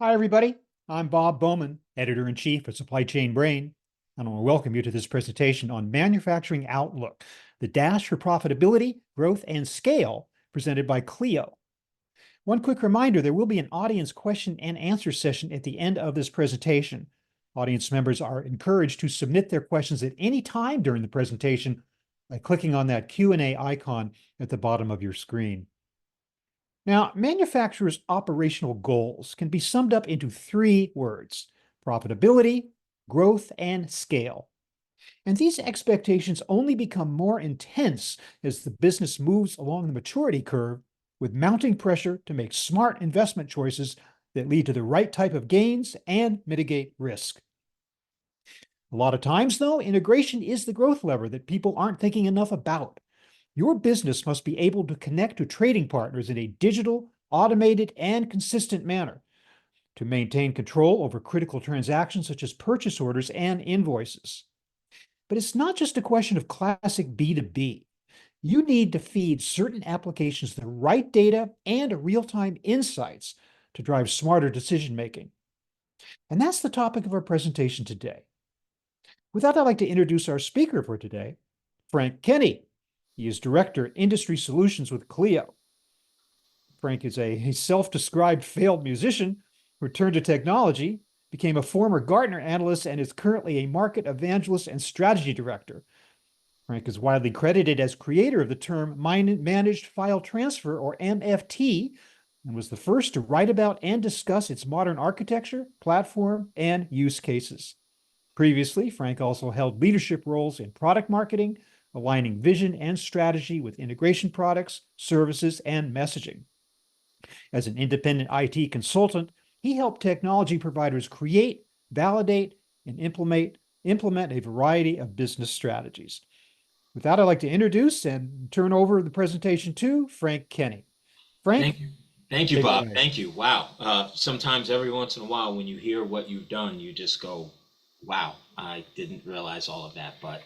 Hi, everybody. I'm Bob Bowman, Editor-in-Chief of Supply Chain Brain, and I want to welcome you to this presentation on Manufacturing Outlook, the dash for profitability, growth, and scale presented by Clio. One quick reminder, there will be an audience question and answer session at the end of this presentation. Audience members are encouraged to submit their questions at any time during the presentation by clicking on that Q&A icon at the bottom of your screen. Now, manufacturers' operational goals can be summed up into three words: profitability, growth, and scale. And these expectations only become more intense as the business moves along the maturity curve, with mounting pressure to make smart investment choices that lead to the right type of gains and mitigate risk. A lot of times, though, integration is the growth lever that people aren't thinking enough about. Your business must be able to connect to trading partners in a digital, automated, and consistent manner to maintain control over critical transactions such as purchase orders and invoices. But it's not just a question of classic B2B. You need to feed certain applications the right data and real-time insights to drive smarter decision-making. And that's the topic of our presentation today. With that, I'd like to introduce our speaker for today, Frank Kenny. He is Director, Industry Solutions with Clio. Frank is a self-described failed musician who turned to technology, became a former Gartner analyst, and is currently a market evangelist and strategy director. Frank is widely credited as creator of the term Managed File Transfer, or MFT, and was the first to write about and discuss its modern architecture, platform, and use cases. Previously, Frank also held leadership roles in product marketing, aligning vision and strategy with integration products, services, and messaging. As an independent IT consultant, he helped technology providers create, validate, and implement a variety of business strategies. With that, I'd like to introduce and turn over the presentation to Frank Kenny. Frank, Thank you. Thank you, take it Bob. away. Thank you. Wow. Sometimes every once in a while, when you hear what you've done, you just go, wow, I didn't realize all of that, but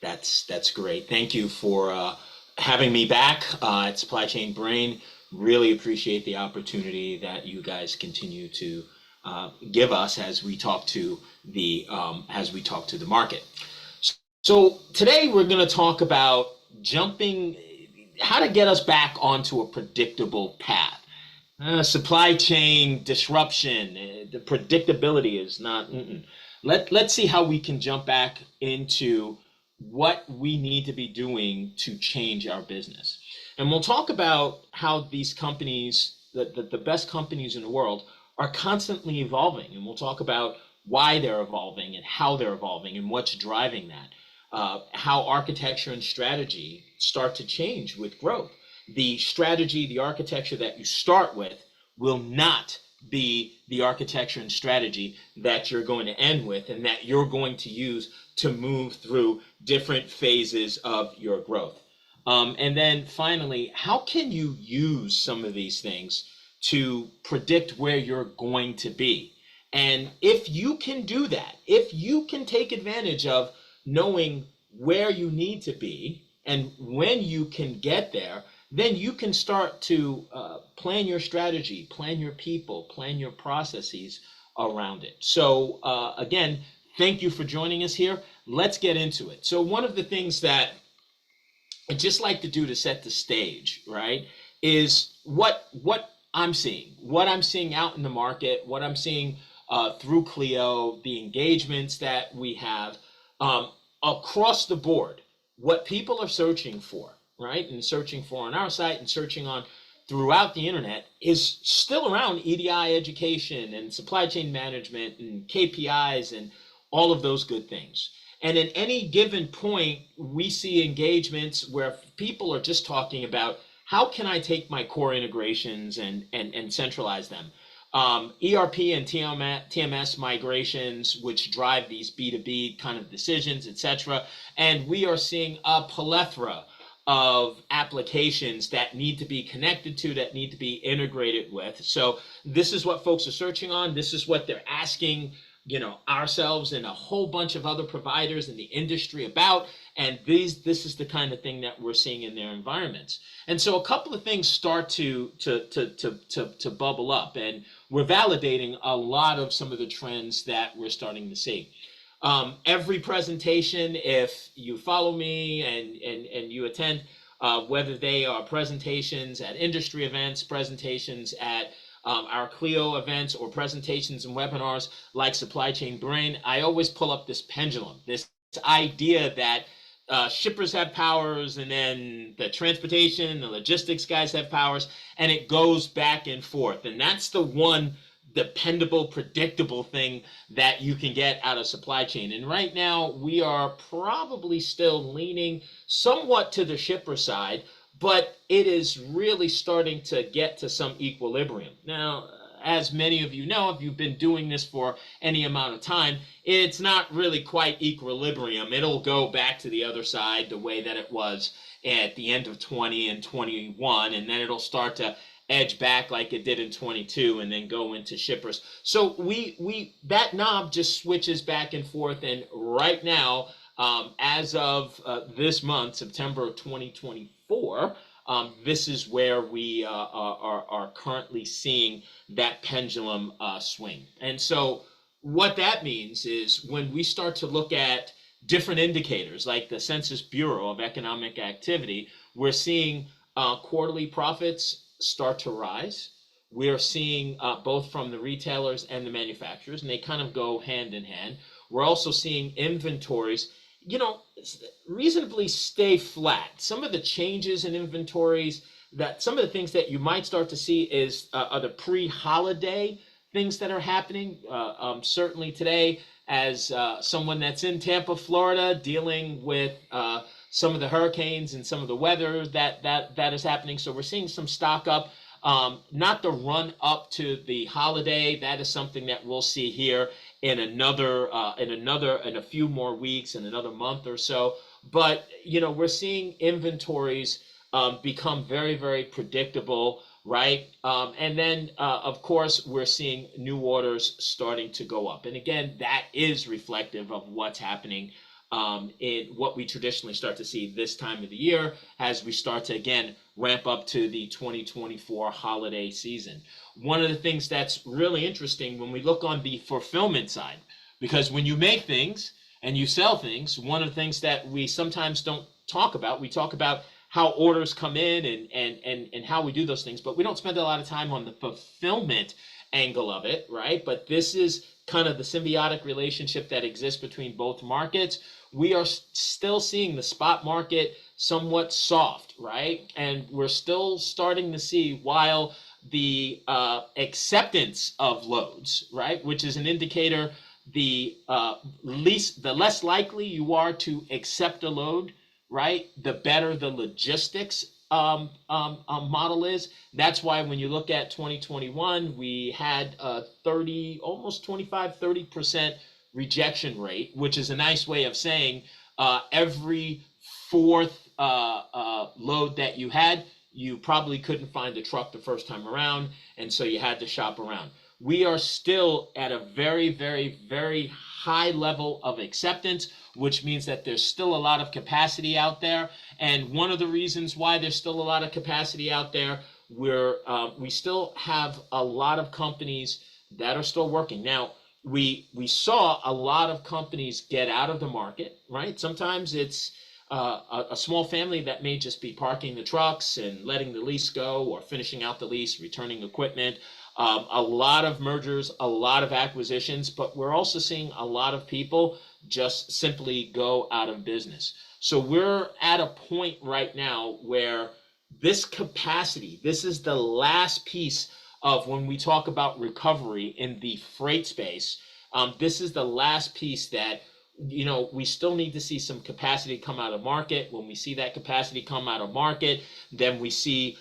that's great. Thank you for having me back at Supply Chain Brain. Really appreciate the opportunity that you guys continue to give us as we talk to the market. So today we're going to talk about how to get us back onto a predictable path. Supply chain disruption, the predictability is not. Let's see how we can jump back into what we need to be doing to change our business. And we'll talk about how these companies, the best companies in the world, are constantly evolving. And we'll talk about why they're evolving and how they're evolving and what's driving that. How architecture and strategy start to change with growth. The strategy, the architecture that you start with will not be the architecture and strategy that you're going to end with and that you're going to use to move through different phases of your growth. And then finally, how can you use some of these things to predict where you're going to be? And if you can do that, if you can take advantage of knowing where you need to be and when you can get there, then you can start to plan your strategy, plan your people, plan your processes around it. So again, thank you for joining us here. Let's get into it. So one of the things that I just like to do to set the stage, right, is what I'm seeing out in the market, what I'm seeing through Clio, the engagements that we have across the board, what people are searching for, right, and searching for on our site and searching on throughout the internet is still around EDI education and supply chain management and KPIs and all of those good things. And at any given point, we see engagements where people are just talking about how can I take my core integrations and centralize them. ERP and TMS migrations, which drive these B2B kind of decisions, etc. And we are seeing a plethora of applications that need to be connected to, that need to be integrated with. So this is what folks are searching on. This is what they're asking, ourselves and a whole bunch of other providers in the industry about. And this is the kind of thing that we're seeing in their environments. And so a couple of things start to bubble up. And we're validating a lot of some of the trends that we're starting to see. Every presentation, if you follow me and you attend, whether they are presentations at industry events, presentations at our Clio events, or presentations and webinars like Supply Chain Brain, I always pull up this pendulum, this idea that shippers have powers, and then the transportation, the logistics guys have powers, and it goes back and forth. And that's the one dependable, predictable thing that you can get out of supply chain. And right now, we are probably still leaning somewhat to the shipper side, but it is really starting to get to some equilibrium. Now, as many of you know, if you've been doing this for any amount of time, it's not really quite equilibrium. It'll go back to the other side the way that it was at the end of 20 and 21, and then it'll start to edge back like it did in 22 and then go into shippers. So we that knob just switches back and forth. And right now, as of this month, September of 2024, this is where we are currently seeing that pendulum swing. And so what that means is when we start to look at different indicators like the Census Bureau of Economic Activity, we're seeing quarterly profits start to rise. We are seeing both from the retailers and the manufacturers, and they kind of go hand in hand. We're also seeing inventories, reasonably stay flat. Some of the changes in inventories, that some of the things that you might start to see is are the pre-holiday things that are happening. Certainly today, as someone that's in Tampa, Florida, dealing with some of the hurricanes and some of the weather that is happening. So we're seeing some stock up, not the run up to the holiday. That is something that we'll see here in a few more weeks, in another month or so. But we're seeing inventories become very, very predictable, right? And then of course we're seeing new orders starting to go up, and again, that is reflective of what's happening in what we traditionally start to see this time of the year as we start to again ramp up to the 2024 holiday season. One of the things that's really interesting when we look on the fulfillment side, because when you make things and you sell things, one of the things that we sometimes don't talk about, we talk about how orders come in and how we do those things, but we don't spend a lot of time on the fulfillment angle of it, right? But this is kind of the symbiotic relationship that exists between both markets. We are still seeing the spot market somewhat soft, right? And we're still starting to see, while the acceptance of loads, right, which is an indicator, the less likely you are to accept a load, right, the better the logistics model is. That's why when you look at 2021, we had a 30% rejection rate, which is a nice way of saying every fourth load that you had, you probably couldn't find a truck the first time around, and so you had to shop around. We are still at a very, very, very high level of acceptance, which means that there's still a lot of capacity out there. And one of the reasons why there's still a lot of capacity out there, we still have a lot of companies that are still working. Now, we saw a lot of companies get out of the market, right? Sometimes it's a small family that may just be parking the trucks and letting the lease go, or finishing out the lease, returning equipment. A lot of mergers, a lot of acquisitions, but we're also seeing a lot of people just simply go out of business. So we're at a point right now where this capacity, this is the last piece of when we talk about recovery in the freight space. This is the last piece that we still need to see some capacity come out of market. When we see that capacity come out of market, then we see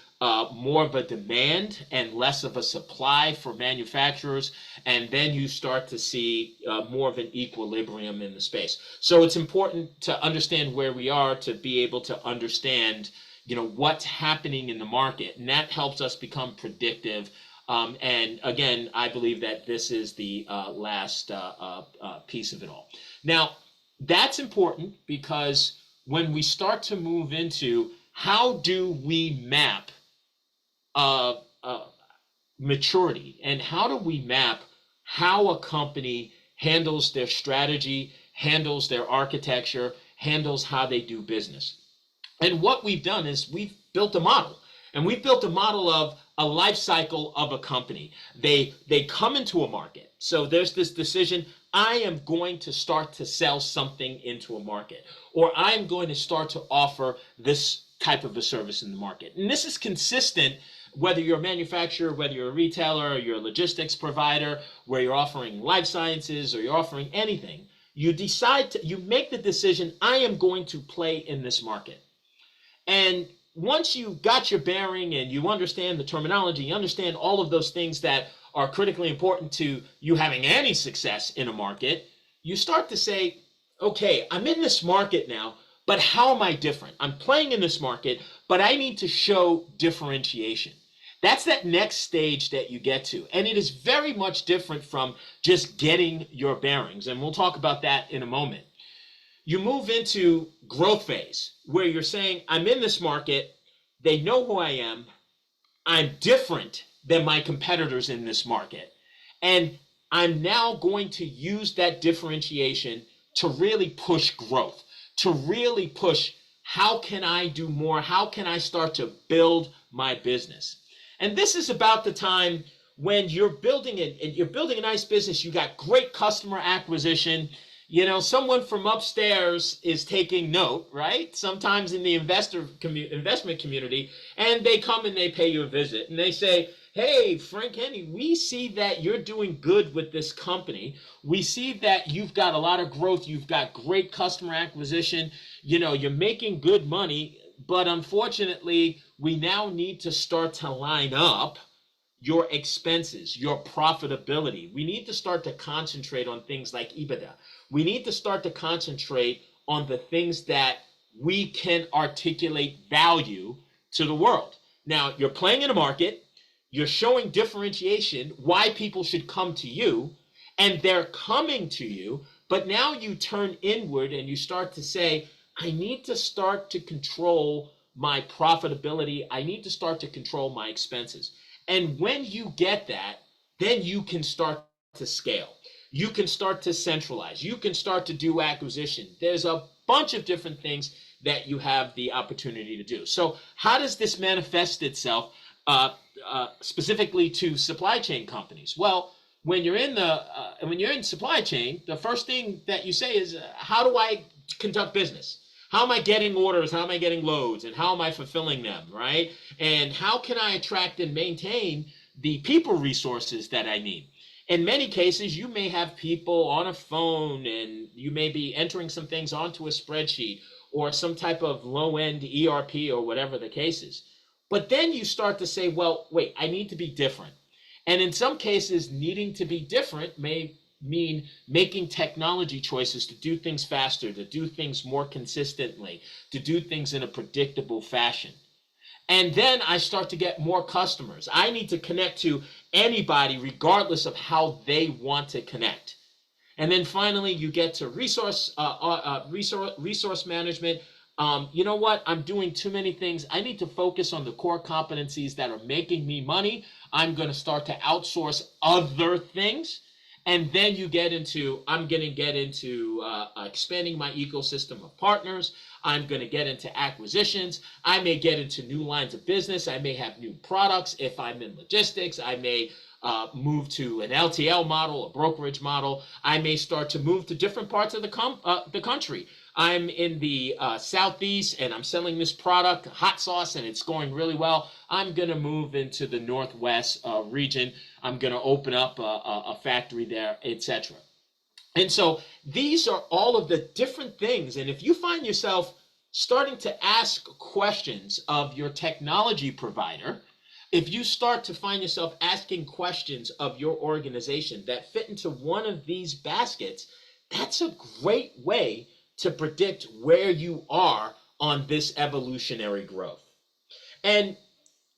more of a demand and less of a supply for manufacturers, and then you start to see more of an equilibrium in the space. So it's important to understand where we are to be able to understand what's happening in the market, and that helps us become predictive. And again, I believe that this is the last piece of it all. Now, that's important because when we start to move into how do we map maturity, and how do we map how a company handles their strategy, handles their architecture, handles how they do business. And what we've done is we've built a model, and we've built a model of a life cycle of a company. They come into a market. So there's this decision, I am going to start to sell something into a market, or I'm going to start to offer this type of a service in the market. And this is consistent whether you're a manufacturer, whether you're a retailer, or you're a logistics provider, where you're offering life sciences or you're offering anything. You make the decision, I am going to play in this market. And once you got your bearing and you understand the terminology, you understand all of those things that are critically important to you having any success in a market, you start to say, okay, I'm in this market now, but how am I different? I'm playing in this market, but I need to show differentiation. That's that next stage that you get to. And it is very much different from just getting your bearings. And we'll talk about that in a moment. You move into growth phase where you're saying, I'm in this market. They know who I am. I'm different than my competitors in this market. And I'm now going to use that differentiation to really push growth, to really push how can I do more? How can I start to build my business? And this is about the time when you're building a nice business. You got great customer acquisition. You know, someone from upstairs is taking note, right? Sometimes in the investment community, and they come and they pay you a visit, and they say, hey, Frank Henry, we see that you're doing good with this company. We see that you've got a lot of growth. You've got great customer acquisition. You know, you're making good money, but unfortunately, we now need to start to line up your expenses, your profitability. We need to start to concentrate on things like EBITDA. We need to start to concentrate on the things that we can articulate value to the world. Now, you're playing in a market, you're showing differentiation, why people should come to you, and they're coming to you, but now you turn inward and you start to say, I need to start to control my profitability. I need to start to control my expenses. And when you get that, then you can start to scale. You can start to centralize. You can start to do acquisition. There's a bunch of different things that you have the opportunity to do. So how does this manifest itself specifically to supply chain companies? Well, when you're in supply chain, the first thing that you say is, how do I conduct business? How am I getting orders? How am I getting loads? And how am I fulfilling them, right? And how can I attract and maintain the people resources that I need? In many cases, you may have people on a phone and you may be entering some things onto a spreadsheet or some type of low-end ERP or whatever the case is. But then you start to say, well, wait, I need to be different. And in some cases, needing to be different may mean making technology choices to do things faster, to do things more consistently, to do things in a predictable fashion. And then I start to get more customers. I need to connect to anybody regardless of how they want to connect. And then finally, you get to resource management. You know what? I'm doing too many things. I need to focus on the core competencies that are making me money. I'm going to start to outsource other things. And then you get into, I'm going to get into expanding my ecosystem of partners. I'm going to get into acquisitions. I may get into new lines of business. I may have new products. If I'm in logistics, I may move to an LTL model, a brokerage model. I may start to move to different parts of the country. I'm in the Southeast and I'm selling this product, hot sauce, and it's going really well. I'm going to move into the Northwest region. I'm going to open up a factory there, etc. And so these are all of the different things. And if you find yourself starting to ask questions of your technology provider, if you start to find yourself asking questions of your organization that fit into one of these baskets, that's a great way to predict where you are on this evolutionary growth. And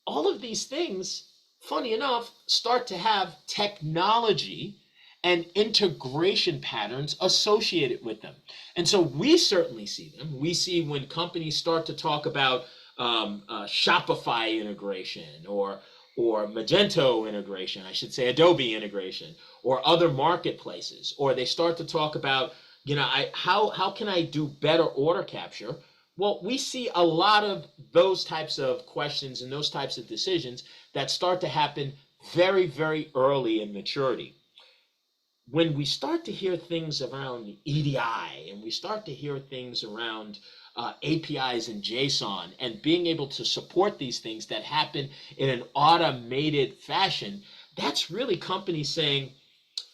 all of these things, funny enough, start to have technology and integration patterns associated with them. And so we certainly see them. We see when companies start to talk about Shopify integration or or Magento integration, I should say Adobe integration, or other marketplaces, or they start to talk about, how can I do better order capture? Well, we see a lot of those types of questions and those types of decisions that start to happen very, very early in maturity. When we start to hear things around EDI and we start to hear things around APIs and JSON and being able to support these things that happen in an automated fashion, that's really companies saying,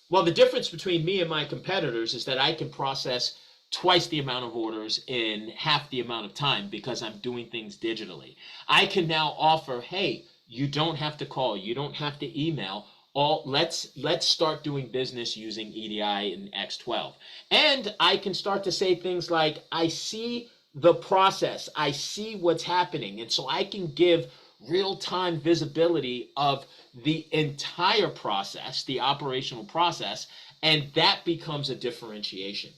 well, the difference between me and my competitors is that I can process twice the amount of orders in half the amount of time because I'm doing things digitally. I can now offer, hey, you don't have to call, you don't have to email. Let's start doing business using EDI and X12. And I can start to say things like, I see the process, I see what's happening, and so I can give real-time visibility of the entire process, the operational process, and that becomes a differentiation.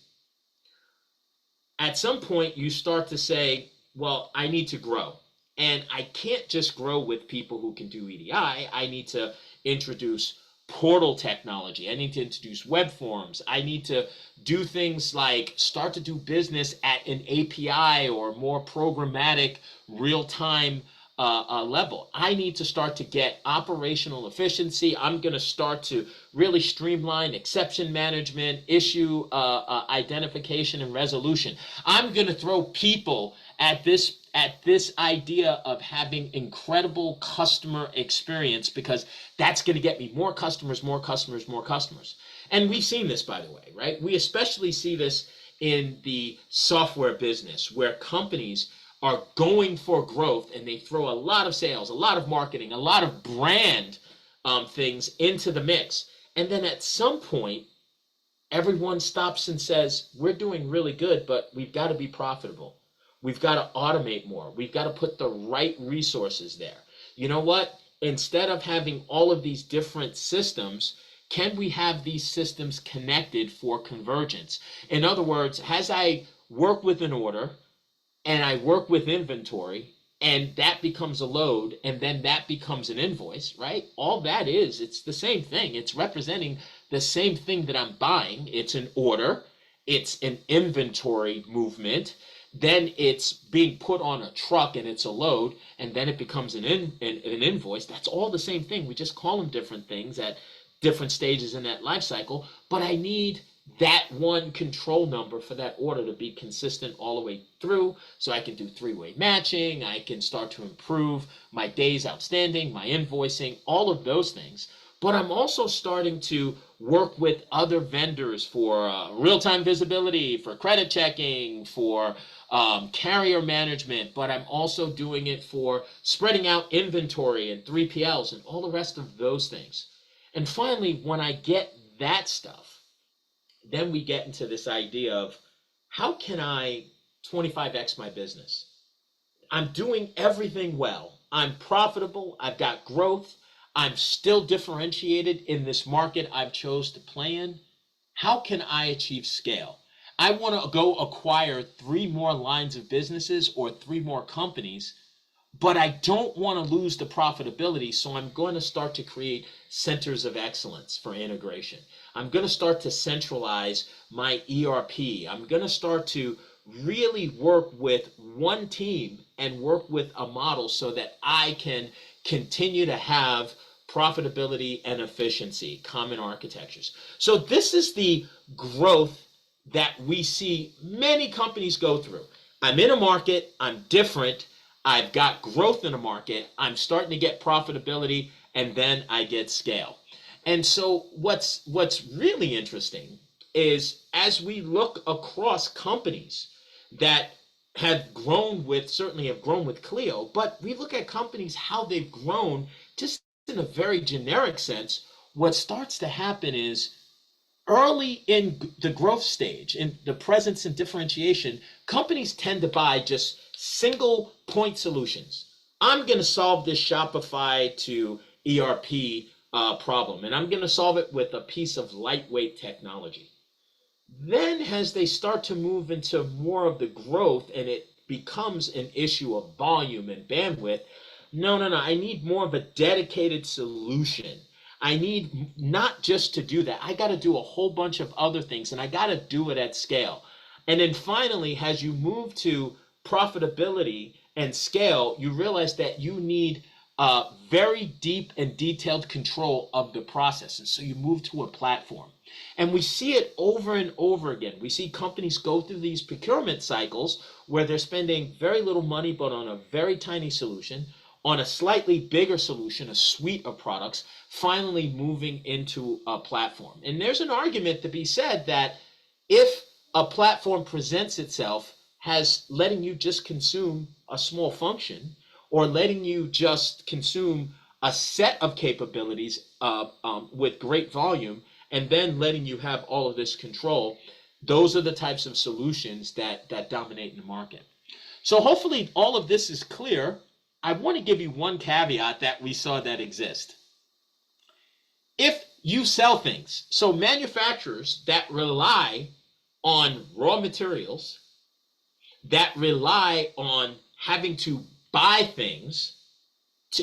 At some point, you start to say, well, I need to grow. And I can't just grow with people who can do EDI. I need to introduce portal technology. I need to introduce web forms. I need to do things like start to do business at an API or more programmatic real-time level. I need to start to get operational efficiency. I'm going to start to really streamline exception management, issue identification and resolution. I'm going to throw people at this idea of having incredible customer experience because that's going to get me more customers, more customers, more customers. And we've seen this, by the way, right? We especially see this in the software business where companies are going for growth and they throw a lot of sales, a lot of marketing, a lot of brand things into the mix. And then at some point, everyone stops and says, we're doing really good, but we've got to be profitable. We've got to automate more. We've got to put the right resources there. You know what? Instead of having all of these different systems, can we have these systems connected for convergence? In other words, as I work with an order, and I work with inventory, and that becomes a load, and then that becomes an invoice, right? All that is, it's the same thing. It's representing the same thing that I'm buying. It's an order, it's an inventory movement, then it's being put on a truck and it's a load, and then it becomes an invoice. That's all the same thing. We just call them different things at different stages in that life cycle, but I need that one control number for that order to be consistent all the way through so I can do three-way matching, I can start to improve my days outstanding, my invoicing, all of those things. But I'm also starting to work with other vendors for real-time visibility, for credit checking, for carrier management, but I'm also doing it for spreading out inventory and 3PLs and all the rest of those things. And finally, when I get that stuff, then we get into this idea of how can I 25x my business? I'm doing everything well. I'm profitable. I've got growth. I'm still differentiated in this market I've chose to play in. How can I achieve scale? I want to go acquire 3 more lines of businesses or 3 more companies, but I don't want to lose the profitability, so I'm going to start to create centers of excellence for integration. I'm going to start to centralize my ERP. I'm going to start to really work with one team and work with a model so that I can continue to have profitability and efficiency, common architectures. So this is the growth that we see many companies go through. I'm in a market, I'm different, I've got growth in a market, I'm starting to get profitability, and then I get scale. And so what's really interesting is as we look across companies that have grown with, certainly have grown with Clio, but we look at companies, how they've grown just in a very generic sense, what starts to happen is early in the growth stage, in the presence and differentiation, companies tend to buy just single point solutions. I'm going to solve this Shopify to ERP problem, and I'm going to solve it with a piece of lightweight technology. Then as they start to move into more of the growth and it becomes an issue of volume and bandwidth, No, no, no. I need more of a dedicated solution. I need not just to do that. I got to do a whole bunch of other things and I got to do it at scale. And then finally, as you move to profitability and scale, you realize that you need very deep and detailed control of the process. And so you move to a platform. And we see it over and over again. We see companies go through these procurement cycles where they're spending very little money, but on a very tiny solution, on a slightly bigger solution, a suite of products, finally moving into a platform. And there's an argument to be said that if a platform presents itself as letting you just consume a small function or letting you just consume a set of capabilities with great volume and then letting you have all of this control, those are the types of solutions that dominate in the market. So hopefully all of this is clear. I want to give you one caveat that we saw that exist. If you sell things, so manufacturers that rely on raw materials, that rely on having to buy things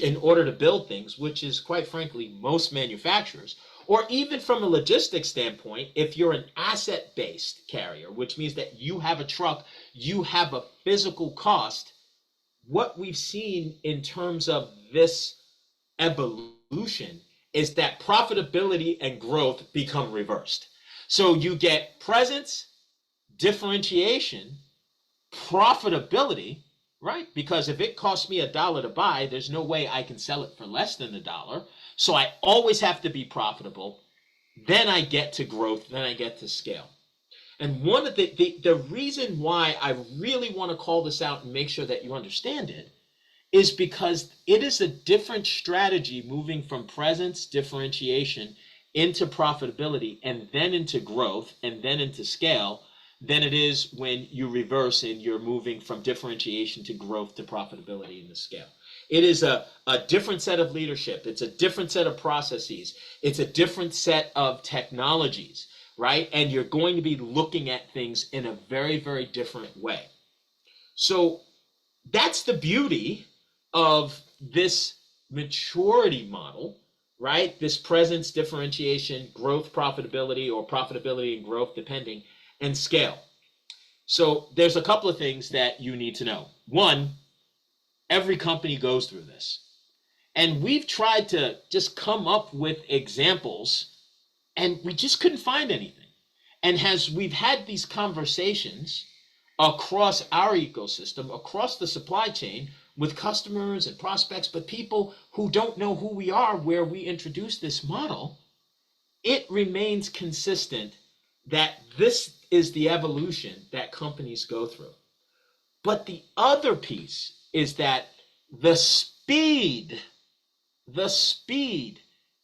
in order to build things, which is quite frankly most manufacturers, or even from a logistics standpoint, if you're an asset-based carrier, which means that you have a truck, you have a physical cost, what we've seen in terms of this evolution is that profitability and growth become reversed. So you get presence, differentiation, profitability, right? Because if it costs me $1 to buy, there's no way I can sell it for less than $1. So I always have to be profitable. Then I get to growth, then I get to scale. And one of the reason why I really want to call this out and make sure that you understand it is because it is a different strategy moving from presence, differentiation into profitability and then into growth and then into scale than it is when you reverse and you're moving from differentiation to growth to profitability and the scale. It is a different set of leadership. It's a different set of processes. It's a different set of technologies, right? And you're going to be looking at things in a very, very different way. So that's the beauty of this maturity model, right? This presence, differentiation, growth, profitability, or profitability and growth, depending, and scale. So there's a couple of things that you need to know. One, every company goes through this. And we've tried to just come up with examples, and we just couldn't find anything. And as we've had these conversations across our ecosystem, across the supply chain, with customers and prospects, but people who don't know who we are, where we introduce this model, it remains consistent that this is the evolution that companies go through. But the other piece is that the speed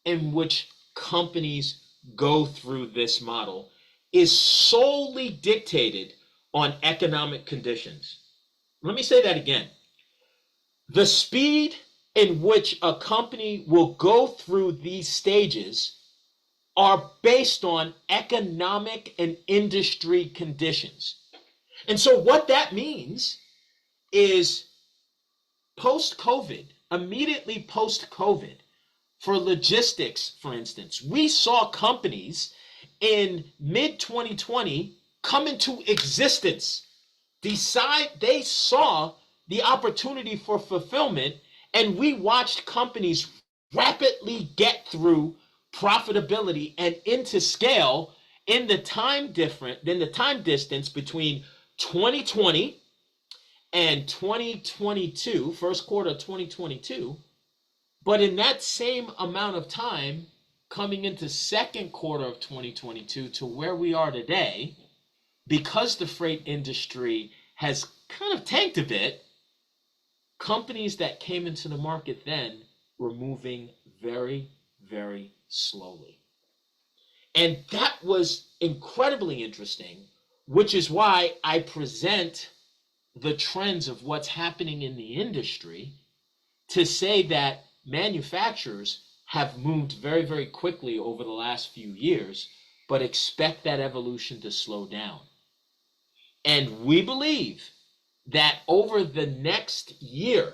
in which companies go through this model is solely dictated on economic conditions. Let me say that again. The speed in which a company will go through these stages are based on economic and industry conditions. And so what that means is post-COVID, immediately post-COVID, for logistics, for instance, we saw companies in mid-2020 come into existence, decide they saw the opportunity for fulfillment, and we watched companies rapidly get through profitability and into scale in the time distance between 2020 and 2022, first quarter of 2022. But in that same amount of time, coming into second quarter of 2022 to where we are today, because the freight industry has kind of tanked a bit, companies that came into the market then were moving very, very slowly. And that was incredibly interesting, which is why I present the trends of what's happening in the industry to say that manufacturers have moved very, very quickly over the last few years, but expect that evolution to slow down. And we believe that over the next year,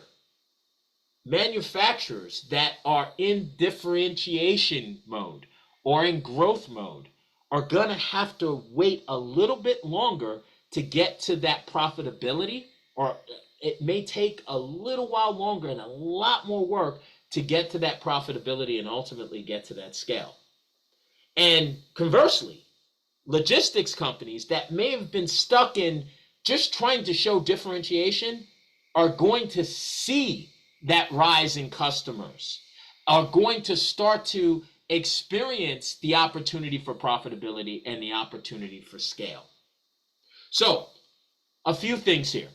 manufacturers that are in differentiation mode or in growth mode are going to have to wait a little bit longer to get to that profitability, or it may take a little while longer and a lot more work to get to that profitability and ultimately get to that scale. And conversely, logistics companies that may have been stuck in just trying to show differentiation are going to see that rise in customers, are going to start to experience the opportunity for profitability and the opportunity for scale. So, a few things here.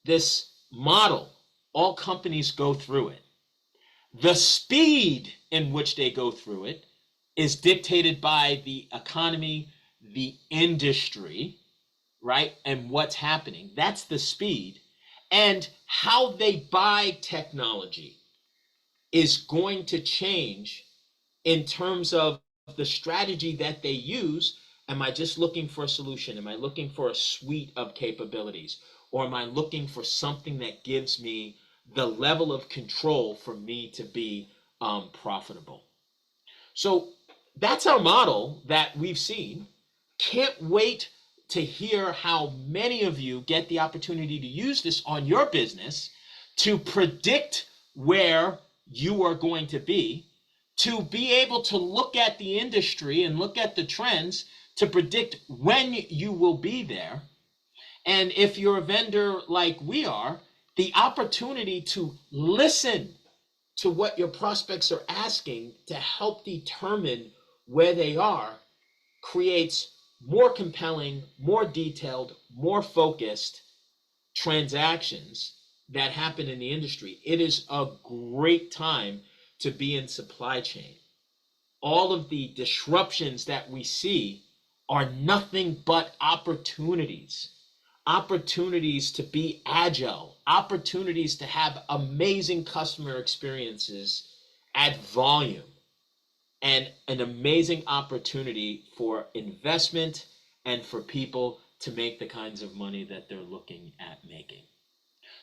This model, all companies go through it. The speed in which they go through it is dictated by the economy, the industry, right? And what's happening. That's the speed. And how they buy technology is going to change in terms of the strategy that they use. Am I just looking for a solution? Am I looking for a suite of capabilities? Or am I looking for something that gives me the level of control for me to be profitable? So that's our model that we've seen. Can't wait to hear how many of you get the opportunity to use this on your business to predict where you are going to to be able to look at the industry and look at the trends to predict when you will be there. And if you're a vendor like we are, the opportunity to listen to what your prospects are asking to help determine where they are creates more compelling, more detailed, more focused transactions that happen in the industry. It is a great time to be in supply chain. All of the disruptions that we see are nothing but opportunities. Opportunities to be agile, opportunities to have amazing customer experiences at volume, and an amazing opportunity for investment and for people to make the kinds of money that they're looking at making.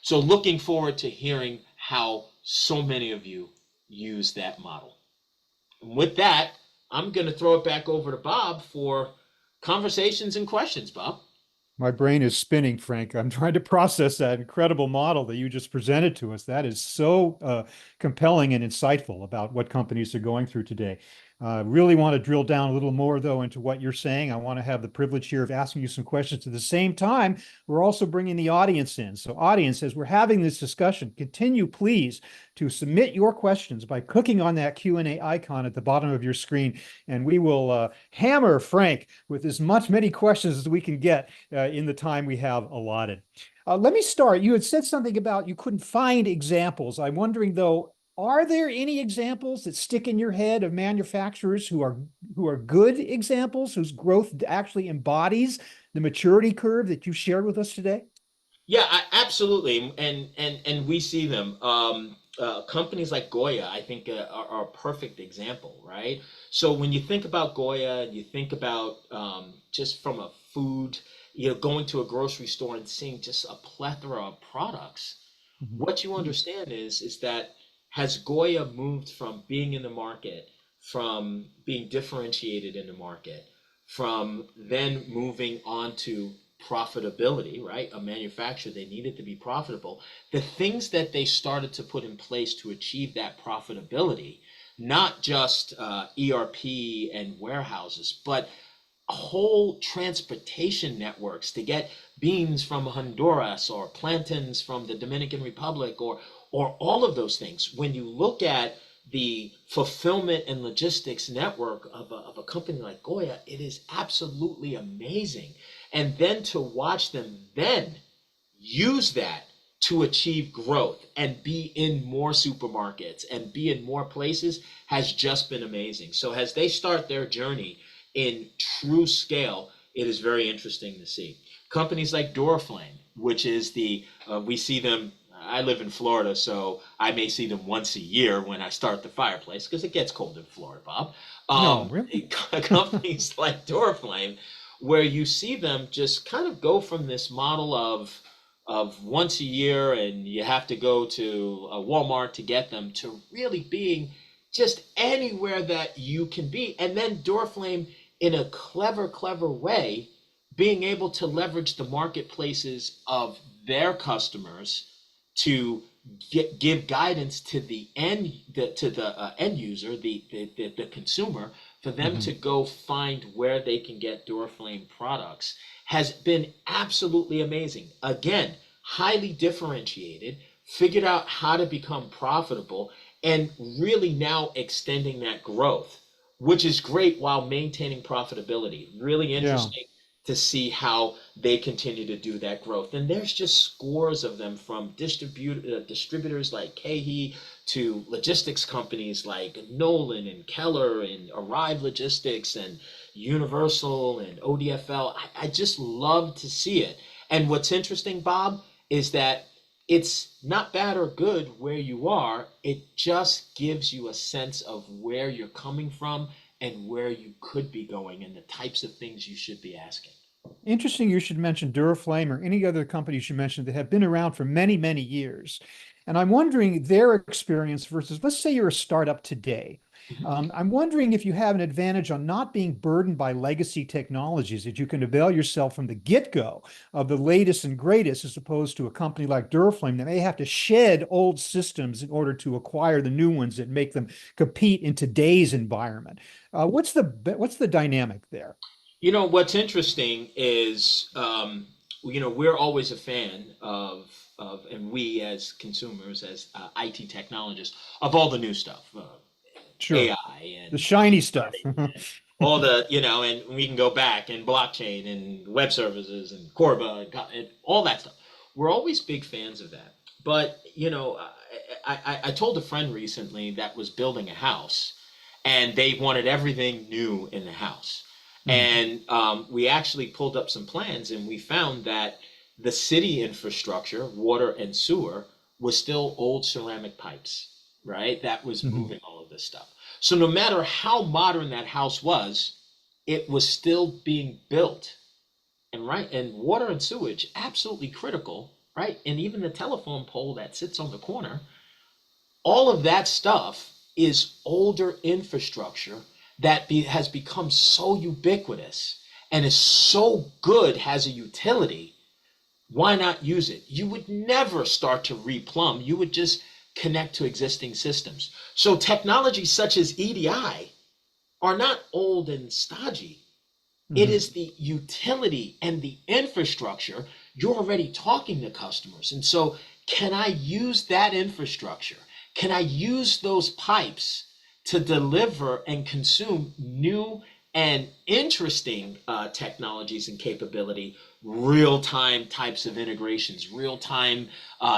So looking forward to hearing how so many of you use that model. And with that, I'm going to throw it back over to Bob for conversations and questions. Bob. My brain is spinning, Frank. I'm trying to process that incredible model that you just presented to us. That is so compelling and insightful about what companies are going through today. Really want to drill down a little more, though, into what you're saying. I want to have the privilege here of asking you some questions. At the same time, we're also bringing the audience in. So audience, as we're having this discussion, continue, please, to submit your questions by clicking on that Q&A icon at the bottom of your screen, and we will hammer Frank with as many questions as we can get in the time we have allotted. Let me start. You had said something about you couldn't find examples. I'm wondering, though, are there any examples that stick in your head of manufacturers who are good examples, whose growth actually embodies the maturity curve that you shared with us today? Yeah, absolutely, and we see them. Companies like Goya, I think, are a perfect example, right? So when you think about Goya, and you think about just from a food, going to a grocery store and seeing just a plethora of products, Mhm. what you understand is that has Goya moved from being in the market, from being differentiated in the market, from then moving on to profitability, right? A manufacturer, they needed to be profitable. The things that they started to put in place to achieve that profitability, not just ERP and warehouses, but whole transportation networks to get beans from Honduras or plantains from the Dominican Republic or all of those things. When you look at the fulfillment and logistics network of a company like Goya, it is absolutely amazing. And then to watch them then use that to achieve growth and be in more supermarkets and be in more places has just been amazing. So as they start their journey in true scale, it is very interesting to see. Companies like Duraflame, which is we see them, I live in Florida, so I may see them once a year when I start the fireplace, because it gets cold in Florida, Bob. No, really? Companies like Duraflame, where you see them just kind of go from this model of of once a year and you have to go to a Walmart to get them, to really being just anywhere that you can be. And then Doorflame, in a clever way, being able to leverage the marketplaces of their customers to give guidance to the end user, the consumer, for them Mhm. to go find where they can get Doorflame products has been absolutely amazing. Again, highly differentiated, figured out how to become profitable, and really now extending that growth, which is great while maintaining profitability. Really Yeah. interesting to see how they continue to do that growth. And there's just scores of them, from distributors like KeHE to logistics companies like Nolan and Keller and Arrive Logistics and Universal and ODFL. I just love to see it. And what's interesting, Bob, is that it's not bad or good where you are. It just gives you a sense of where you're coming from and where you could be going and the types of things you should be asking. Interesting you should mention Duraflame or any other companies you mentioned that have been around for many, many years. And I'm wondering their experience versus, let's say you're a startup today. I'm wondering if you have an advantage on not being burdened by legacy technologies, that you can avail yourself from the get-go of the latest and greatest, as opposed to a company like Duraflame that may have to shed old systems in order to acquire the new ones that make them compete in today's environment. What's the dynamic there? You know, what's interesting is, we're always a fan and we as consumers, as IT technologists, of all the new stuff, Sure. AI The and shiny machine stuff. learning, all the, and we can go back and blockchain and web services and Corba and all that stuff. We're always big fans of that. But, I told a friend recently that was building a house and they wanted everything new in the house. Mhm. And we actually pulled up some plans and we found that the city infrastructure, water and sewer, was still old ceramic pipes, right? That was Mhm. moving all of this stuff. So no matter how modern that house was, it was still being built. And right, and water and sewage, absolutely critical, right? And even the telephone pole that sits on the corner, all of that stuff is older infrastructure that has become so ubiquitous and is so good, has a utility. Why not use it? You would never start to replumb. You would just connect to existing systems. So technologies such as EDI are not old and stodgy. It Mhm. is the utility and the infrastructure. You're already talking to customers. And so, can I use that infrastructure? Can I use those pipes to deliver and consume new and interesting technologies and capability, real time types of integrations, real time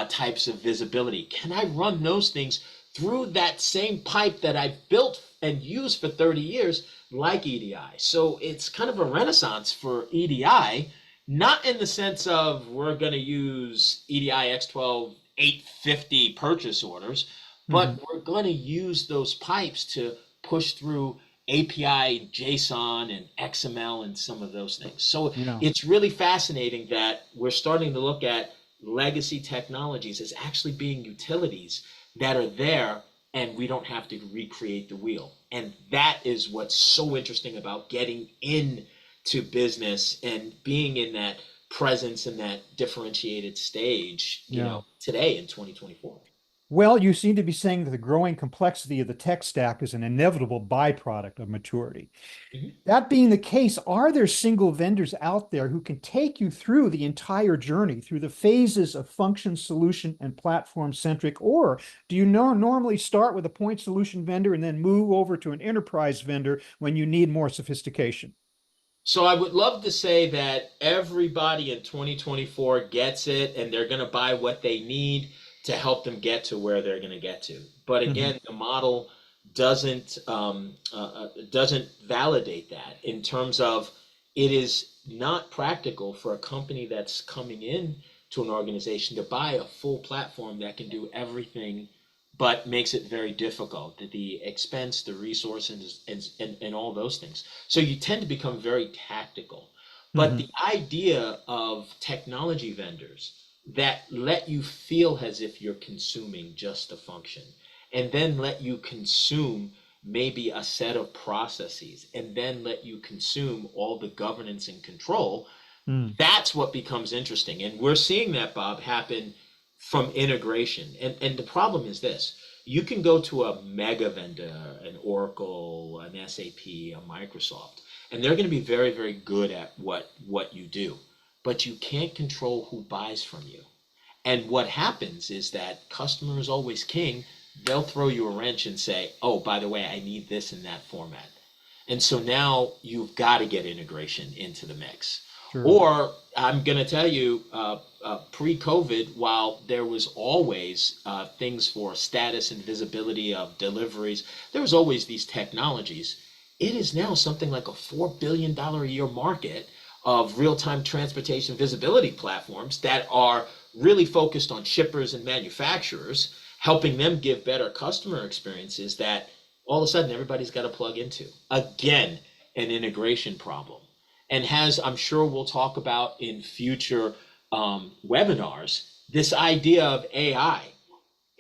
types of visibility? Can I run those things through that same pipe that I've built and used for 30 years, like EDI? So it's kind of a renaissance for EDI, not in the sense of we're going to use EDI X12 850 purchase orders, but Mhm. we're going to use those pipes to push through API, JSON, and XML, and some of those things. So Yeah. it's really fascinating that we're starting to look at legacy technologies as actually being utilities that are there, and we don't have to recreate the wheel. And that is what's so interesting about getting into business and being in that presence in that differentiated stage, Yeah. today in 2024. Well, you seem to be saying that the growing complexity of the tech stack is an inevitable byproduct of maturity. Mhm. That being the case, are there single vendors out there who can take you through the entire journey, through the phases of function, solution, and platform centric? Or do you normally start with a point solution vendor and then move over to an enterprise vendor when you need more sophistication? So I would love to say that everybody in 2024 gets it and they're going to buy what they need to help them get to where they're going to get to. But Mhm. again, the model doesn't validate that, in terms of it is not practical for a company that's coming in to an organization to buy a full platform that can do everything, but makes it very difficult. The expense, the resources, and all those things. So you tend to become very tactical. But Mhm. the idea of technology vendors that let you feel as if you're consuming just a function, and then let you consume maybe a set of processes, and then let you consume all the governance and control. Mm, That's what becomes interesting. And we're seeing that, Bob, happen from integration. And the problem is this: you can go to a mega vendor, an Oracle, an SAP, a Microsoft, and they're going to be very, very good at what you do. But you can't control who buys from you. And what happens is that customer is always king. They'll throw you a wrench and say, oh, by the way, I need this in that format. And so now you've got to get integration into the mix. sure. Or I'm going to tell you, pre-COVID, while there was always things for status and visibility of deliveries, there was always these technologies. It is now something like a $4 billion a year market of real-time transportation visibility platforms that are really focused on shippers and manufacturers, helping them give better customer experiences that all of a sudden everybody's got to plug into. Again, an integration problem. And as I'm sure we'll talk about in future webinars, this idea of AI.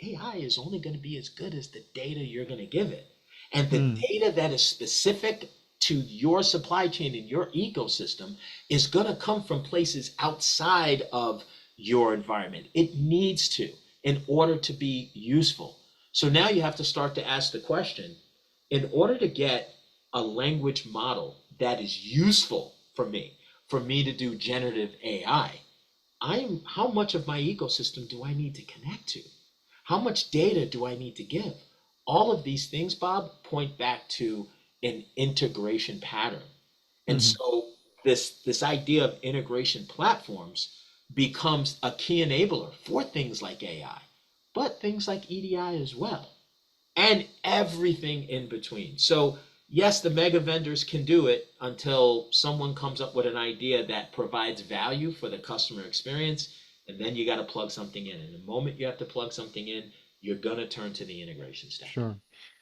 AI is only going to be as good as the data you're going to give it. And the Mm, data that is specific to your supply chain and your ecosystem is going to come from places outside of your environment. It needs to, in order to be useful. So now you have to start to ask the question, in order to get a language model that is useful for me to do generative AI, how much of my ecosystem do I need to connect to? How much data do I need to give? All of these things, Bob, point back to an integration pattern. And mhm. so this idea of integration platforms becomes a key enabler for things like AI, but things like EDI as well, and everything in between. So yes, the mega vendors can do it until someone comes up with an idea that provides value for the customer experience, and then you got to plug something in. And the moment you have to plug something in, you're going to turn to the integration stack. Sure.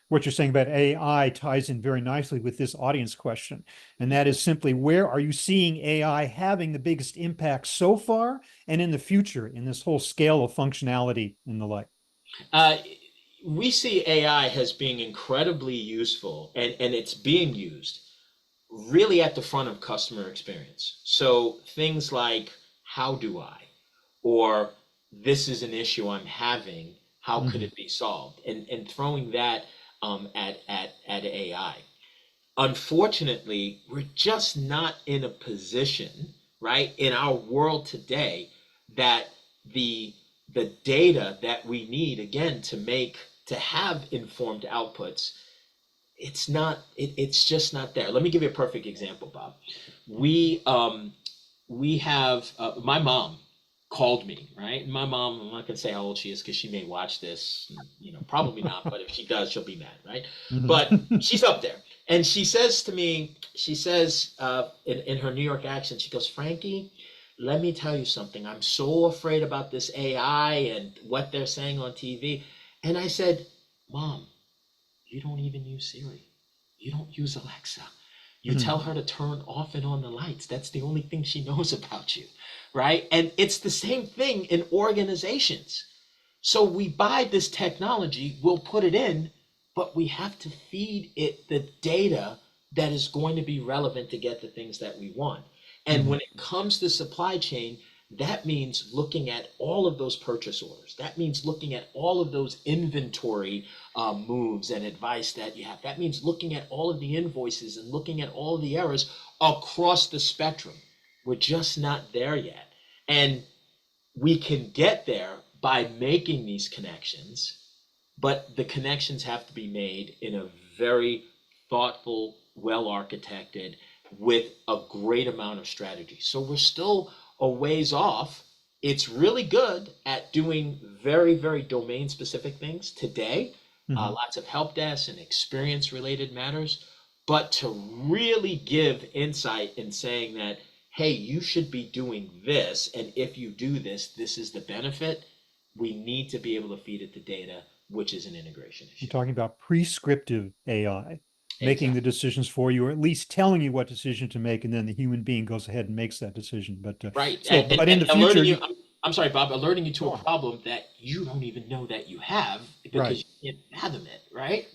What you're saying about AI ties in very nicely with this audience question. And that is simply, where are you seeing AI having the biggest impact so far and in the future in this whole scale of functionality and the like? Uh, we see AI as being incredibly useful, and it's being used really at the front of customer experience. So things like, how do I? Or this is an issue I'm having, how could Mhm. it be solved? And throwing that at AI. Unfortunately, we're just not in a position, right, in our world today that the the data that we need again to have informed outputs, it's just not there. Let me give you a perfect example, Bob. We have my mom called me, right? And my mom, I'm not gonna say how old she is because she may watch this, probably not, but if she does, she'll be mad, right? But Mhm. she's up there, and she says to me, she says in her New York accent, she goes, Frankie, let me tell you something. I'm so afraid about this AI and what they're saying on TV. And I said, Mom, you don't even use Siri. You don't use Alexa. You tell her to turn off and on the lights. That's the only thing she knows about you, right? And it's the same thing in organizations. So we buy this technology, we'll put it in, but we have to feed it the data that is going to be relevant to get the things that we want. And Mhm. when it comes to supply chain, that means looking at all of those purchase orders. That means looking at all of those inventory moves and advice that you have. That means looking at all of the invoices and looking at all of the errors across the spectrum. We're just not there yet. And we can get there by making these connections, but the connections have to be made in a very thoughtful, well architected, with a great amount of strategy. So we're still a ways off. It's really good at doing very, very domain specific things today, Mhm. lots of help desks and experience related matters. But to really give insight in saying that, hey, you should be doing this, and if you do this, this is the benefit, we need to be able to feed it the data, which is an integration You're issue. talking about prescriptive AI, making the Exactly. decisions for you, or at least telling you what decision to make, and then the human being goes ahead and makes that decision. But Right. still, but in the And future, learning you, you, I'm sorry, Bob, alerting you to Go a on. problem that you don't even know that you have Right. because you can't fathom it, right?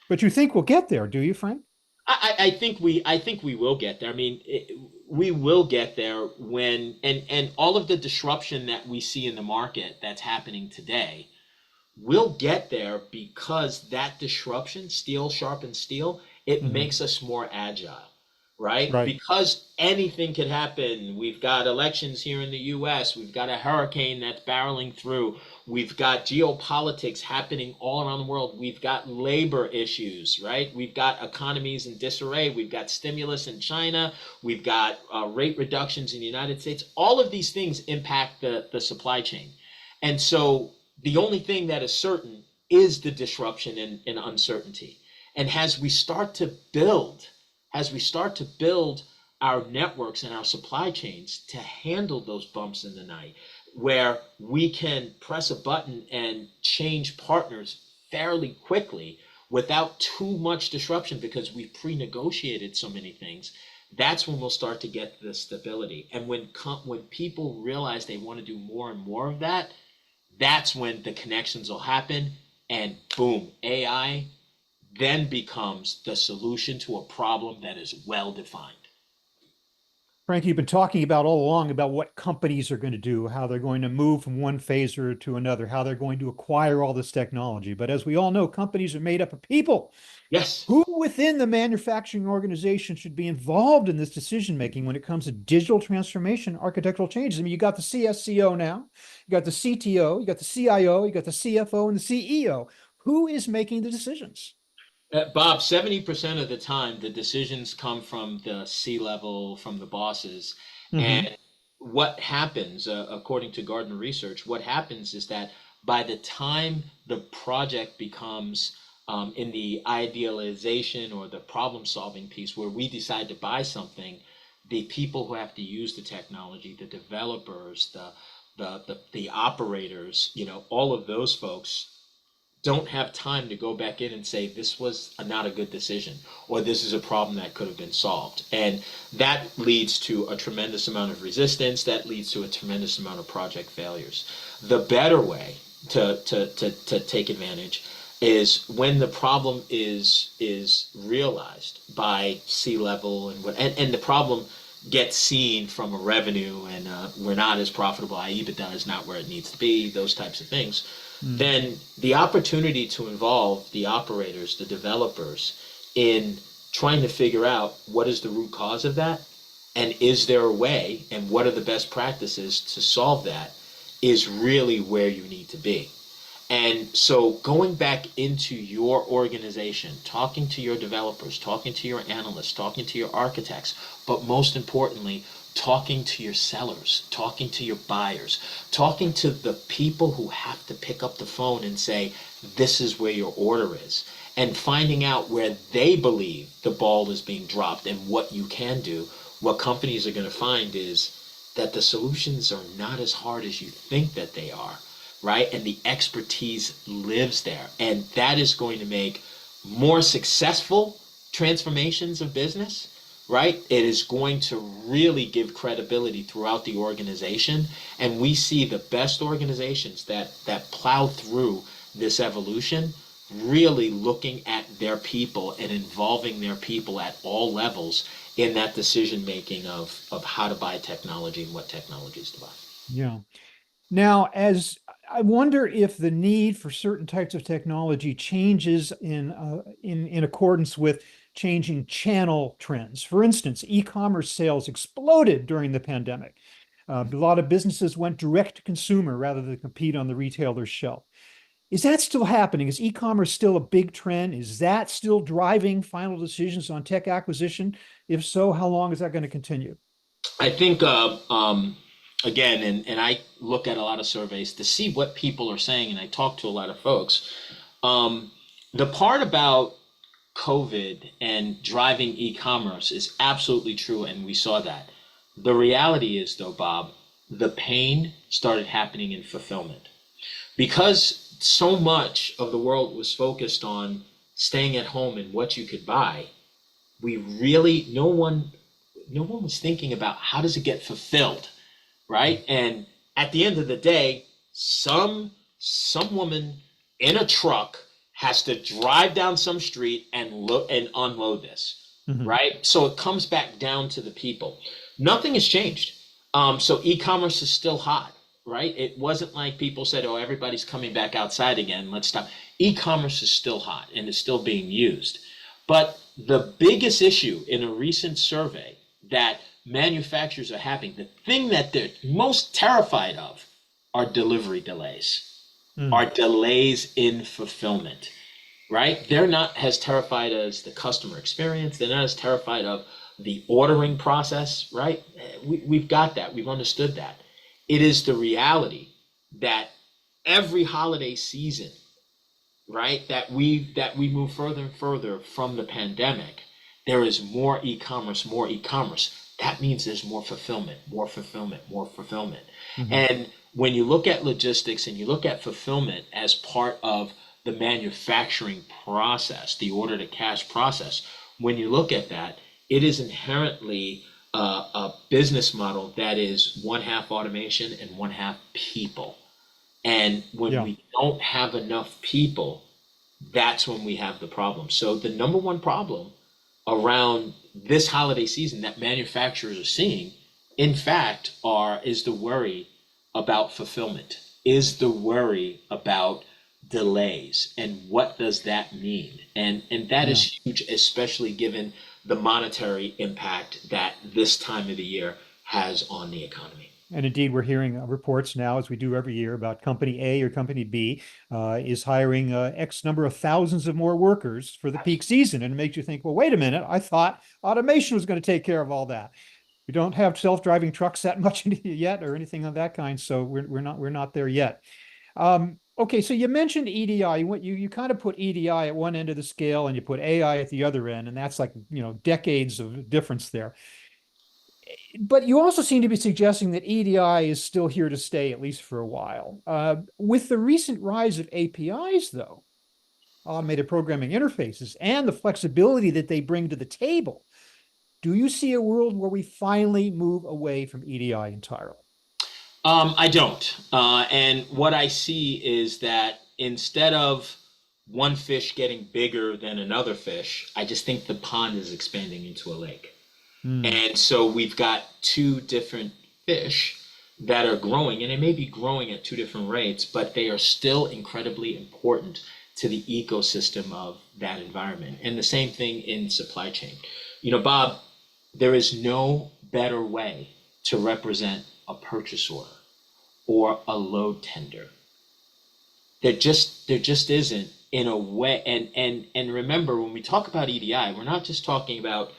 But you think we'll get there, do you, Frank? I think we will get there. I mean, we will get there when and all of the disruption that we see in the market that's happening today, we'll get there because that disruption, steel sharpens steel, it Hmm. makes us more agile, right? Right. Because anything could happen. We've got elections here in the US, we've got a hurricane that's barreling through, we've got geopolitics happening all around the world, we've got labor issues, right? We've got economies in disarray, we've got stimulus in China, we've got rate reductions in the United States. All of these things impact the supply chain. And so the only thing that is certain is the disruption and uncertainty. And as we start to build our networks and our supply chains to handle those bumps in the night, where we can press a button and change partners fairly quickly without too much disruption because we've pre-negotiated so many things, that's when we'll start to get the stability. And when people realize they want to do more and more of that, that's when the connections will happen, and boom, AI then becomes the solution to a problem that is well defined. Frank, you've been talking about all along about what companies are going to do, how they're going to move from one phaser to another, how they're going to acquire all this technology. But as we all know, companies are made up of people. Yes. Who within the manufacturing organization should be involved in this decision making when it comes to digital transformation, architectural changes? I mean, you got the CSCO now, you got the CTO, you got the CIO, you got the CFO, and the CEO. Who is making the decisions? Bob, 70% of the time, the decisions come from the C level, from the bosses. Hmm. And what happens, according to Gartner Research, what happens is that by the time the project becomes in the idealization or the problem solving piece where we decide to buy something, the people who have to use the technology, the developers, the operators, all of those folks don't have time to go back in and say this was not a good decision or this is a problem that could have been solved, and that leads to a tremendous amount of resistance, that leads to a tremendous amount of project failures. The better way to take advantage is when the problem is realized by C level and the problem gets seen from a revenue, and we're not as profitable, our EBITDA is not where it needs to be, those types of things, Mm. then the opportunity to involve the operators, the developers, in trying to figure out what is the root cause of that, and is there a way, and what are the best practices to solve that, is really where you need to be. And so going back into your organization, talking to your developers, talking to your analysts, talking to your architects, but most importantly, talking to your sellers, talking to your buyers, talking to the people who have to pick up the phone and say, this is where your order is, and finding out where they believe the ball is being dropped and what you can do. What companies are going to find is that the solutions are not as hard as you think that they are, right? And the expertise lives there. And that is going to make more successful transformations of business, right? It is going to really give credibility throughout the organization. And we see the best organizations that plow through this evolution really looking at their people and involving their people at all levels in that decision making of how to buy technology and what technologies to buy. Yeah. Now, as I wonder if the need for certain types of technology changes in accordance with changing channel trends. For instance, e-commerce sales exploded during the pandemic. A lot of businesses went direct to consumer rather than compete on the retailer's shelf. Is that still happening? Is e-commerce still a big trend? Is that still driving final decisions on tech acquisition? If so, how long is that going to continue? I think, again, and I look at a lot of surveys to see what people are saying, and I talk to a lot of folks. Um, the part about COVID and driving e-commerce is absolutely true, and we saw that. The reality is, though, Bob, the pain started happening in fulfillment because so much of the world was focused on staying at home and what you could buy. We really, no one was thinking about how does it get fulfilled, right? And at the end of the day, some woman in a truck has to drive down some street and look and unload this, Mhm. right? So it comes back down to the people. Nothing has changed. So e-commerce is still hot, right? It wasn't like people said, "Oh, everybody's coming back outside again. Let's stop." E-commerce is still hot and is still being used. But the biggest issue in a recent survey that manufacturers are having, the thing that they're most terrified of, are delivery delays, Mm. are delays in fulfillment, right? They're not as terrified as the customer experience. They're not as terrified of the ordering process, right? We've got that. We've understood that. It is the reality that every holiday season, right, that we move further and further from the pandemic, there is more e-commerce, more e-commerce. That means there's more fulfillment, more fulfillment, more fulfillment. Mhm. And when you look at logistics and you look at fulfillment as part of the manufacturing process, the order to cash process, when you look at that, it is inherently a business model that is one half automation and one half people. And when Yeah. we don't have enough people, that's when we have the problem. So the number one problem around this holiday season that manufacturers are seeing, in fact, is the worry about fulfillment, is the worry about delays, and what does that mean? And that Yeah. is huge, especially given the monetary impact that this time of the year has on the economy. And indeed, we're hearing reports now, as we do every year, about company A or company B is hiring X number of thousands of more workers for the peak season. And it makes you think, well, wait a minute, I thought automation was going to take care of all that. We don't have self-driving trucks that much yet or anything of that kind. So we're not there yet. Okay, so you mentioned EDI. You kind of put EDI at one end of the scale and you put AI at the other end, and that's like, decades of difference there. But you also seem to be suggesting that EDI is still here to stay, at least for a while. With the recent rise of APIs, though, automated programming interfaces, and the flexibility that they bring to the table, do you see a world where we finally move away from EDI entirely? I don't. And what I see is that instead of one fish getting bigger than another fish, I just think the pond is expanding into a lake. Hmm. And so we've got two different fish that are growing, and they may be growing at two different rates, but they are still incredibly important to the ecosystem of that environment. And the same thing in supply chain. Bob, there is no better way to represent a purchase order or a load tender. There just isn't, in a way. And remember, when we talk about EDI, we're not just talking about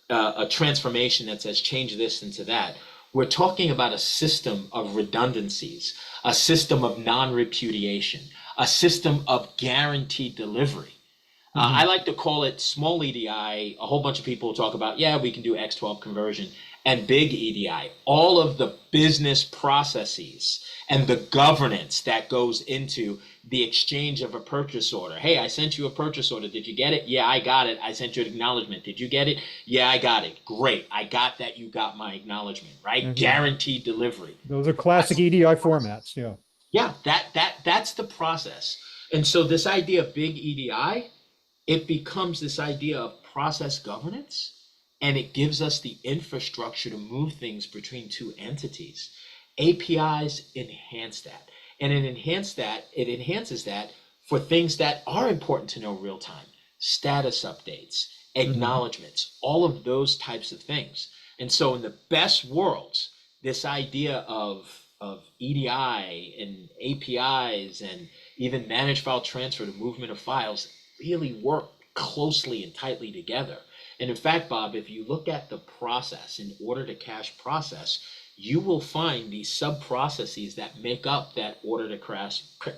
a transformation that says change this into that. We're talking about a system of redundancies, a system of non-repudiation, a system of guaranteed delivery. I Mhm. like to call it small EDI. A whole bunch of people talk about, yeah, we can do X12 conversion, and big EDI. All of the business processes and the governance that goes into the exchange of a purchase order. Hey, I sent you a purchase order. Did you get it? Yeah, I got it. I sent you an acknowledgement. Did you get it? Yeah, I got it. Great. I got that. You got my acknowledgement, right? Mhm. Guaranteed delivery. Those are classic That's EDI formats. Yeah. yeah, that's the process. And so this idea of big EDI, it becomes this idea of process governance, and it gives us the infrastructure to move things between two entities. APIs enhance that, and it enhances that for things that are important to know real time: status updates, Mhm. acknowledgments, all of those types of things. And so in the best worlds, this idea of EDI and APIs and even managed file transfer to movement of files really work closely and tightly together. And in fact, Bob, if you look at the process, in order to cash process, you will find these sub processes that make up that order to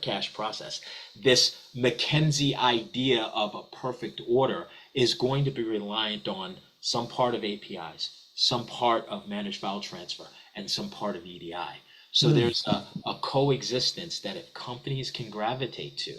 cash process. This McKinsey idea of a perfect order is going to be reliant on some part of APIs, some part of managed file transfer, and some part of EDI. So Hmm. there's a coexistence that if companies can gravitate to,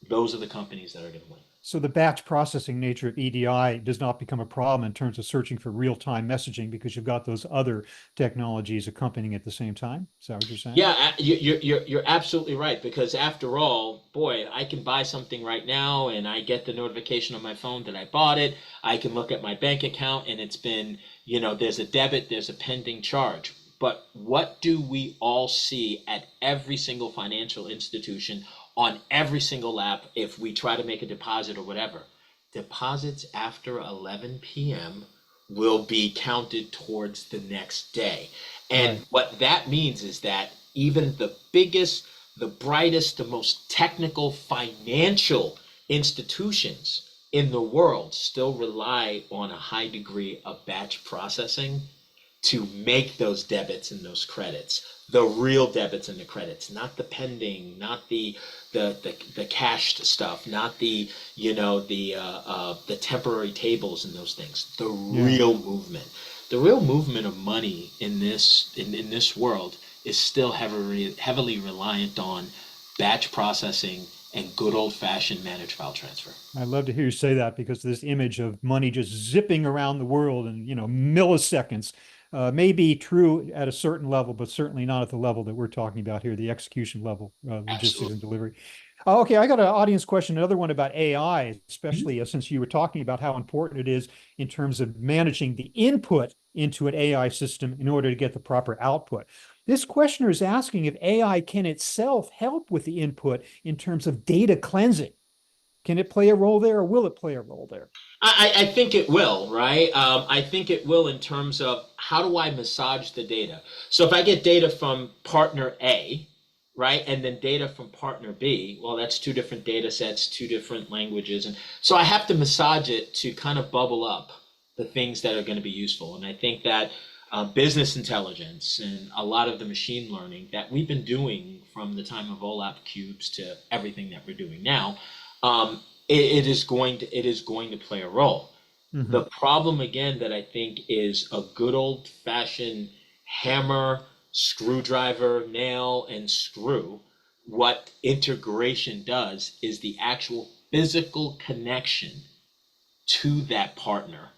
those are the companies that are going to win. So the batch processing nature of EDI does not become a problem in terms of searching for real-time messaging because you've got those other technologies accompanying at the same time. Is that what you're saying? Yeah, you're absolutely right, because after all, boy, I can buy something right now and I get the notification on my phone that I bought it. I can look at my bank account and it's been, there's a debit, there's a pending charge. But what do we all see at every single financial institution on every single app if we try to make a deposit or whatever? Deposits after 11 p.m. will be counted towards the next day. And Right. what that means is that even the biggest, the brightest, the most technical financial institutions in the world still rely on a high degree of batch processing to make those debits and those credits, the real debits and the credits, not the pending, not the cashed stuff, not the temporary tables and those things. The Yeah. real movement, the real movement of money in this world is still heavily reliant on batch processing and good old fashioned managed file transfer. I love to hear you say that because this image of money just zipping around the world in, milliseconds may be true at a certain level, but certainly not at the level that we're talking about here, the execution level, logistics and Absolutely. delivery. Okay, I got an audience question, another one about AI, especially since you were talking about how important it is in terms of managing the input into an AI system in order to get the proper output. This questioner is asking if AI can itself help with the input in terms of data cleansing. Can it play a role there, or will it play a role there? I think it will, right? I think it will in terms of how do I massage the data? So if I get data from partner A, right, and then data from partner B, well, that's two different data sets, two different languages. And so I have to massage it to kind of bubble up the things that are going to be useful. And I think that business intelligence and a lot of the machine learning that we've been doing from the time of OLAP cubes to everything that we're doing now, it is going to play a role. The Hmm. problem again that I think is a good old fashioned hammer, screwdriver, nail, and screw. What integration does is the actual physical connection to that partner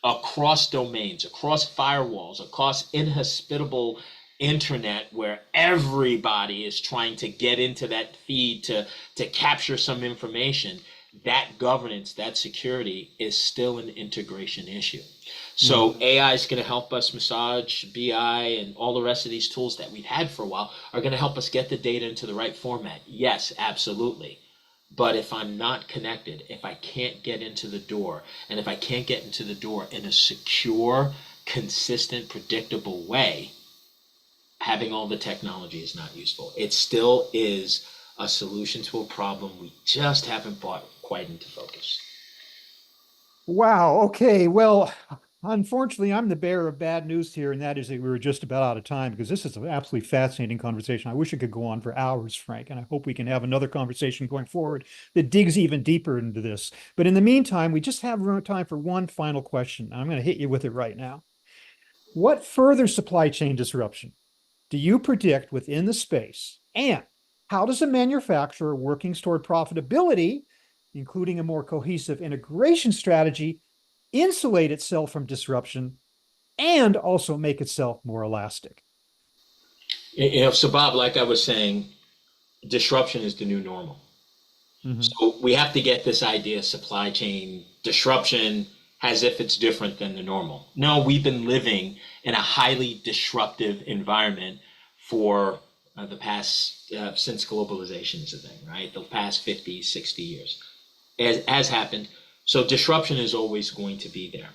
across domains, across firewalls, across inhospitable internet where everybody is trying to get into that feed to capture some information. That governance, that security is still an integration issue. Yeah. So AI is going to help us massage BI and all the rest of these tools that we've had for a while are going to help us get the data into the right format. Yes, absolutely. But if I'm not connected, if I can't get into the door, and if I can't get into the door in a secure, consistent, predictable way, having all the technology is not useful. It still is a solution to a problem we just haven't brought quite into focus. Wow. Okay. Well, unfortunately, I'm the bearer of bad news here, and that is that we were just about out of time because this is an absolutely fascinating conversation. I wish it could go on for hours, Frank, and I hope we can have another conversation going forward that digs even deeper into this. But in the meantime, we just have time for one final question. I'm going to hit you with it right now. What further supply chain disruption do you predict within the space? And how does a manufacturer working toward profitability, including a more cohesive integration strategy, insulate itself from disruption and also make itself more elastic? So Bob, like I was saying, disruption is the new normal. Mm-hmm. So we have to get this idea of supply chain disruption as if it's different than the normal. No, we've been living in a highly disruptive environment for the past, since globalization is a thing, right? The past 50, 60 years has happened. So disruption is always going to be there.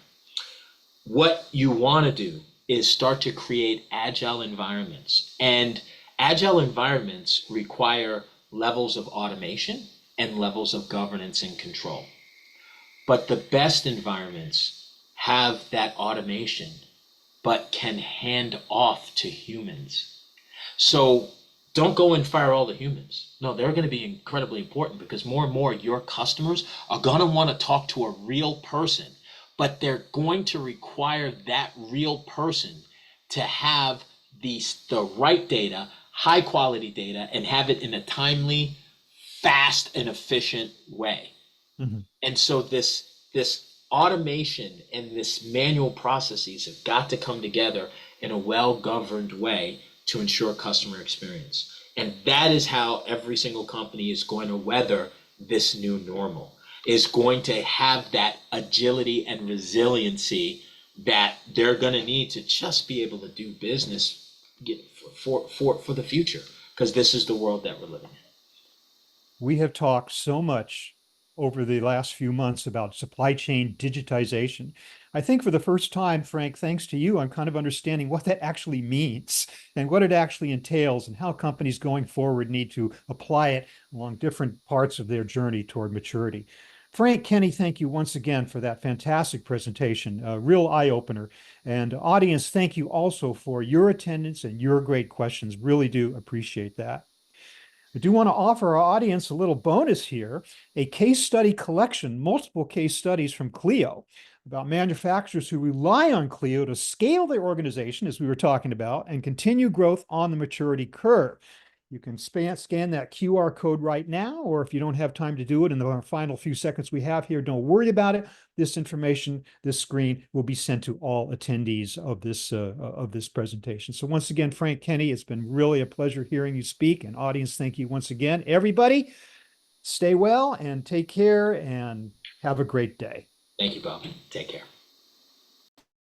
What you want to do is start to create agile environments. And agile environments require levels of automation and levels of governance and control. But the best environments have that automation, but can hand off to humans. So don't go and fire all the humans. No, they're going to be incredibly important because more and more your customers are going to want to talk to a real person, but they're going to require that real person to have the right data, high quality data, and have it in a timely, fast and efficient way. Mhm. And so this automation and this manual processes have got to come together in a well-governed way to ensure customer experience. And that is how every single company is going to weather this new normal, is going to have that agility and resiliency that they're going to need to just be able to do business for the future, because this is the world that we're living in. We have talked so much over the last few months about supply chain digitization. I think for the first time, Frank, thanks to you, I'm kind of understanding what that actually means and what it actually entails and how companies going forward need to apply it along different parts of their journey toward maturity. Frank, Kenny, thank you once again for that fantastic presentation, a real eye-opener. And audience, thank you also for your attendance and your great questions. Really do appreciate that. I do want to offer our audience a little bonus here, a case study collection, multiple case studies from Clio about manufacturers who rely on Clio to scale their organization, as we were talking about, and continue growth on the maturity curve. You can scan that QR code right now, or if you don't have time to do it in the final few seconds we have here, don't worry about it. This information, this screen will be sent to all attendees of this presentation. So once again, Frank, Kenny, it's been really a pleasure hearing you speak. And audience, thank you once again. Everybody, stay well and take care and have a great day. Thank you, Bob. Take care.